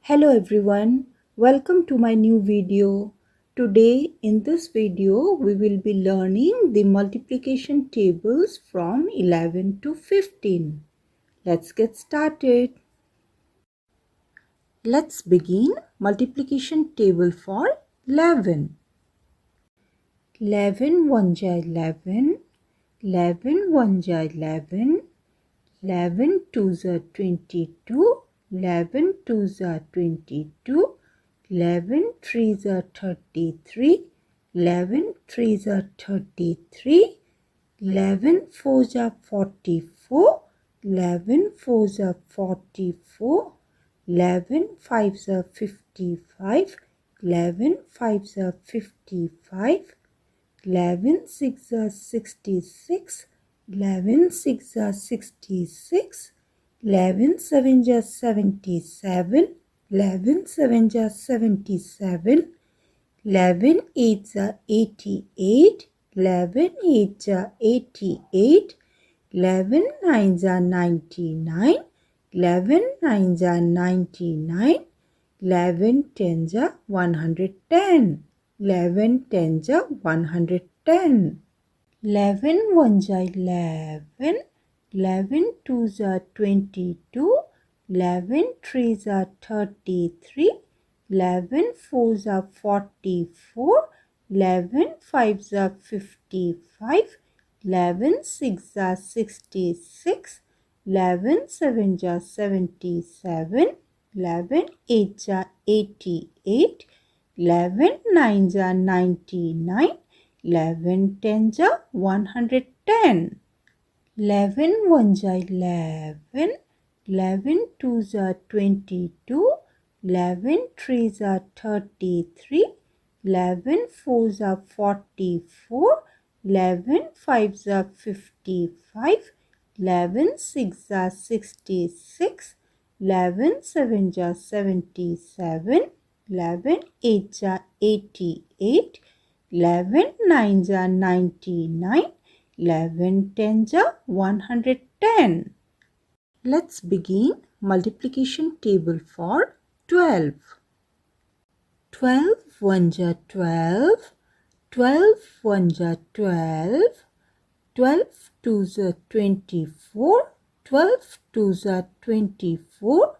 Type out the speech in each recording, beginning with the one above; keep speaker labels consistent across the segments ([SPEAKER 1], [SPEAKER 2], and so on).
[SPEAKER 1] Hello everyone, welcome to my new video. Today in this video we will be learning the multiplication tables from 11 to 15. Let's get started. Let's begin multiplication table for 11. 11 1 ja 11, 11 1 ja 11, 11 2 ja 22, 11 2 are 22, 11 3s are 33, 11 3s are 33, 11 4s are 44, 11 4s are 44, 11 5s are 55, 11 5s are 55, 11 6 are 66, 11 6 are 66, 11 7 are 77, 11 7 are 77, 11 8 are 88, 11 8 are 88, 11 9 are 99, 11 9 are 99, 11 10 are 110, 11 10 are 110. 11 1s are 11, 11 2s are 22, 11 3s are 33, 11 4s are 44, 11 5s are 55, 11 6 are 66, 11 7s are 77, 11 8s are 88, 11 9s are 99, 11 10s are 110. 11 1s are 11, 11 2s are 22, 11 3s are 33, 11 4s are 44, 11 5s are 55, 11 6s are 66, 11 7s are 77, 11 8s are 88, 11 9s are 99, 11 10s are 110. Let's begin multiplication table for 12. 12 1s are 12, 12 1s are 12, 12 2s are 24, 12 2s are 24,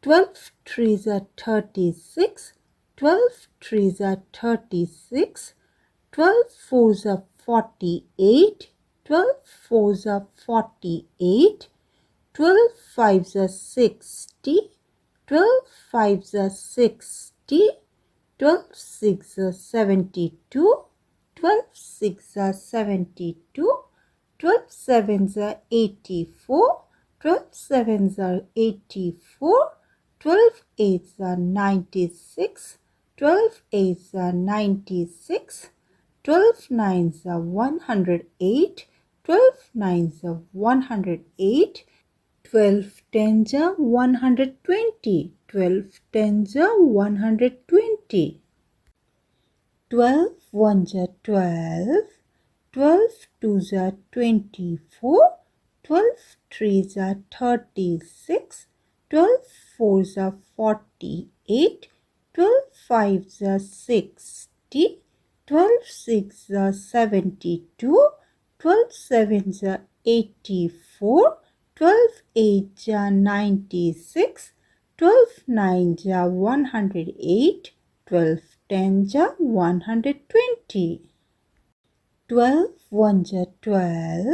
[SPEAKER 1] 12 3s are 36, 12 3s are 36, 12 4s are 48, 12 4s are 48, 12 5s are 60, 12 5s are 60, 12 6s are 72, 12 6s are 72, 12 7s are 84, 12 7s are 84, 12 8s are 96, 12 8s are 96, 12 9s are 108, 12 9s are 108, 12 10s are 120, 12 10s are 120. 12 1s are 12, 12 2s are 24, 12 3s are 36, 12 4s are 48, 12 5s are 60, 12 6s are 72, 12 7s are 84, 12 8s are 96, 12 9s are 108, 12 10s are 120. 12 1s are 12,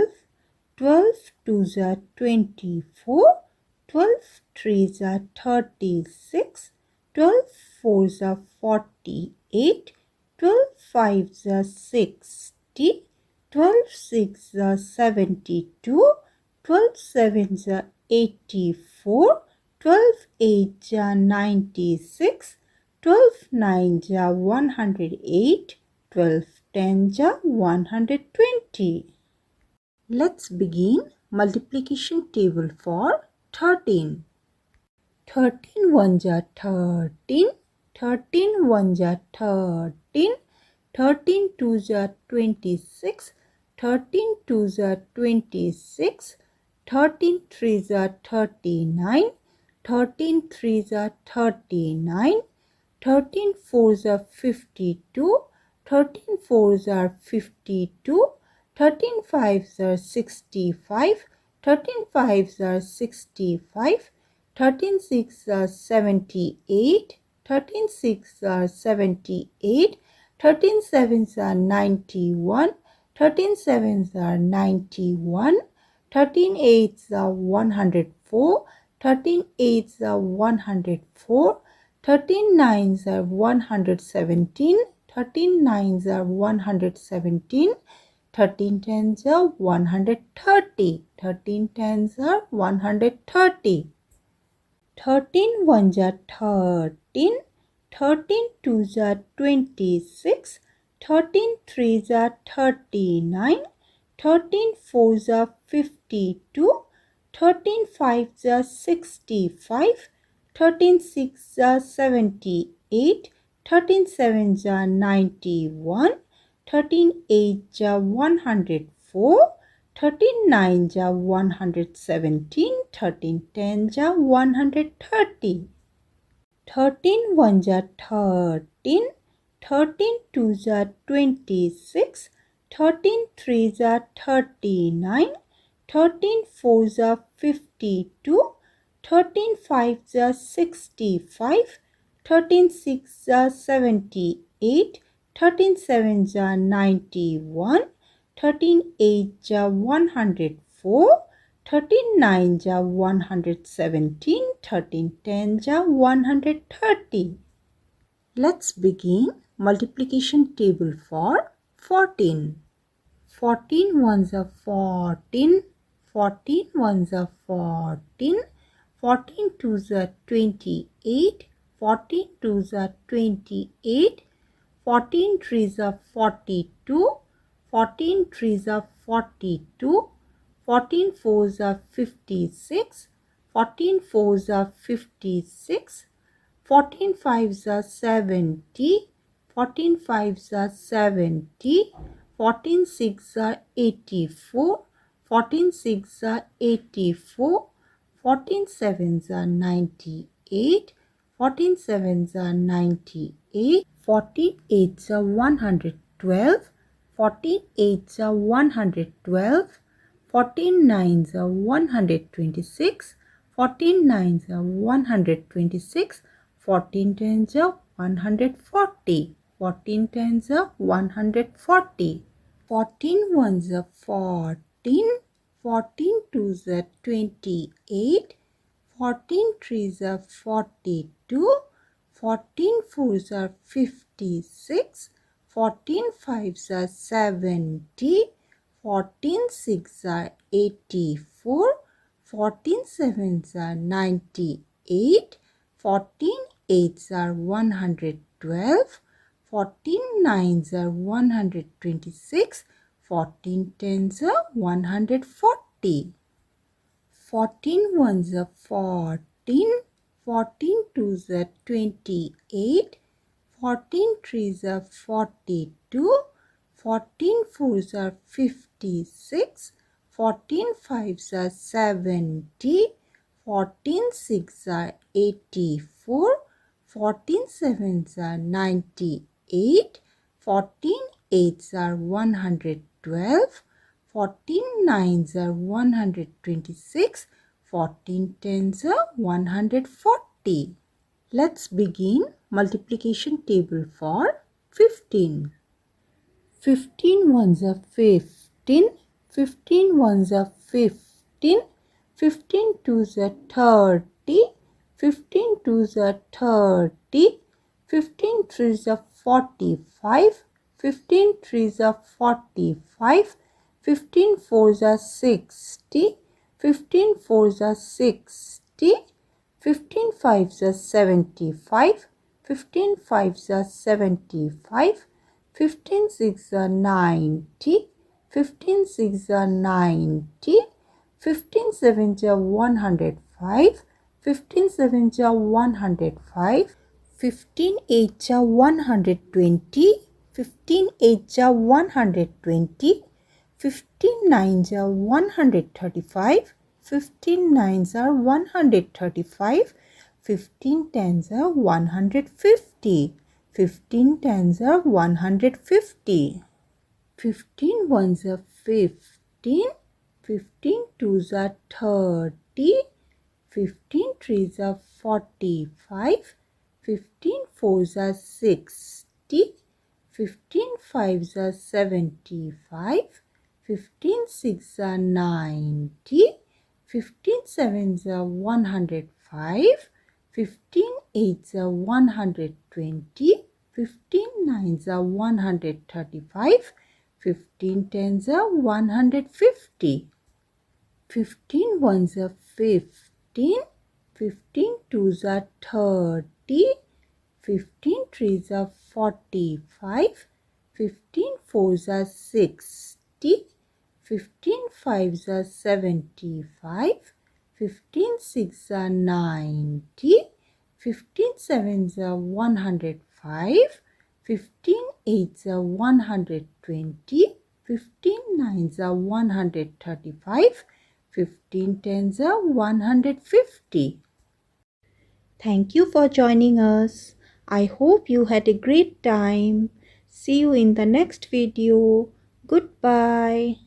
[SPEAKER 1] 12 2s are 24, 12 3s are 36, 12 4s are 48, 12 5s are 60, 12 6s are 72, 12 7s are 84, 12 8s are 96, 12 9s are 108, 12 10s are 120. Let's begin multiplication table for 13. 13 1s are 13, 13 1s are 13, 13 2s are 26, 13 2s are 26, 13 3s are 39, 13 threes are 39, 13 fours are 52, 13 fours are 52, 13 fives are 65, 13 fives are 65, 13 sixes are 78, 13 sixes are 78, 13 sevens are 91, 13 sevens are 91, 13 eights are 104, 13 eights are 104, 13 nines are 117, 13 nines are 117, 13 tens are 130, 13 tens are 130. 13 ones are 13, 13 twos are 26, 13 threes are 39, 13 fours are 52, 13 fives are 65, 13 sixes are 78, 13 sevens are 91, 13 eights are 104, 13 nines are 117, 13 tens are 130. 13 ones are 13, 13 twos are 26, 13 threes are 39, 13 fours are 52, 13 fives are 65, 13 sixes are 78, 13 sevens are 91, 13 eights are 104, 13 nines are 117, 13 tens are 130. Let's begin multiplication table for 14. 14 ones are 14, 14 ones are 14, 14 twos are 28, 14 twos are 28, 14 threes are 42, 14 threes are 42, 14 fours are 56, 14 fours are 56, 14 fives are 70, 14 fives are 70, 14 sixes are 84, 14 sixes are 84, 14 sevens are 98, 14 sevens are 98, 14 eights are 112, 14 eights are 112, 14 nines are 126, 14 nines are 126, 14 tens are 140, 14 tens are 140. 14 ones are 14, 14 twos are 28, 14 threes are 42, 14 fours are 56, 14 fives are 70, 14 sixes are 84, 14 sevens are 98, 14 eights are 112, 14 nines are 126, 14 tens are 140. 14 ones are 14, 14 twos are 28, 14 threes are 42, 14 fours are 56, 14 fives are 70, 14 sixes are 84, 14 sevens are 98, 14 eights are 112, 14 nines are 126, 14 tens are 140. Let's begin multiplication table for 15. 15 ones are 15, 15 ones are 15, 15 twos are 30, 15 twos are 30, 15 threes are 45, 15 threes are 45, 15 fours are 60, 15 fours are 60, 15 fives are 75, 15 fives are 75, 15 sixes are 90, 15 sixes are 90, 15 sevens are 105, 15 sevens are 105, 15 eights are 120, 15 eights are 120, 15 nines are 135, 15 nines are 135. 15 tens are 150. 15 tens are 150. 15 ones are 15. 15 twos are 30. 15 threes are 45. 15 fours are 60. 15 fives are 75. 15 sixes are 90. 15 sevens are 105. 15 eights are 120. 15 nines are 135. 15 tens are 150. 15 ones are 15. 15 twos are 30. 15 threes are 45. 15 fours are 60. 15 fives are 75. 15 sixes are 90. 15 sevens are 105. 15 eights are 120. 15 nines are 135. 15 tens are 150. Thank you for joining us. I hope you had a great time. See you in the next video. Goodbye.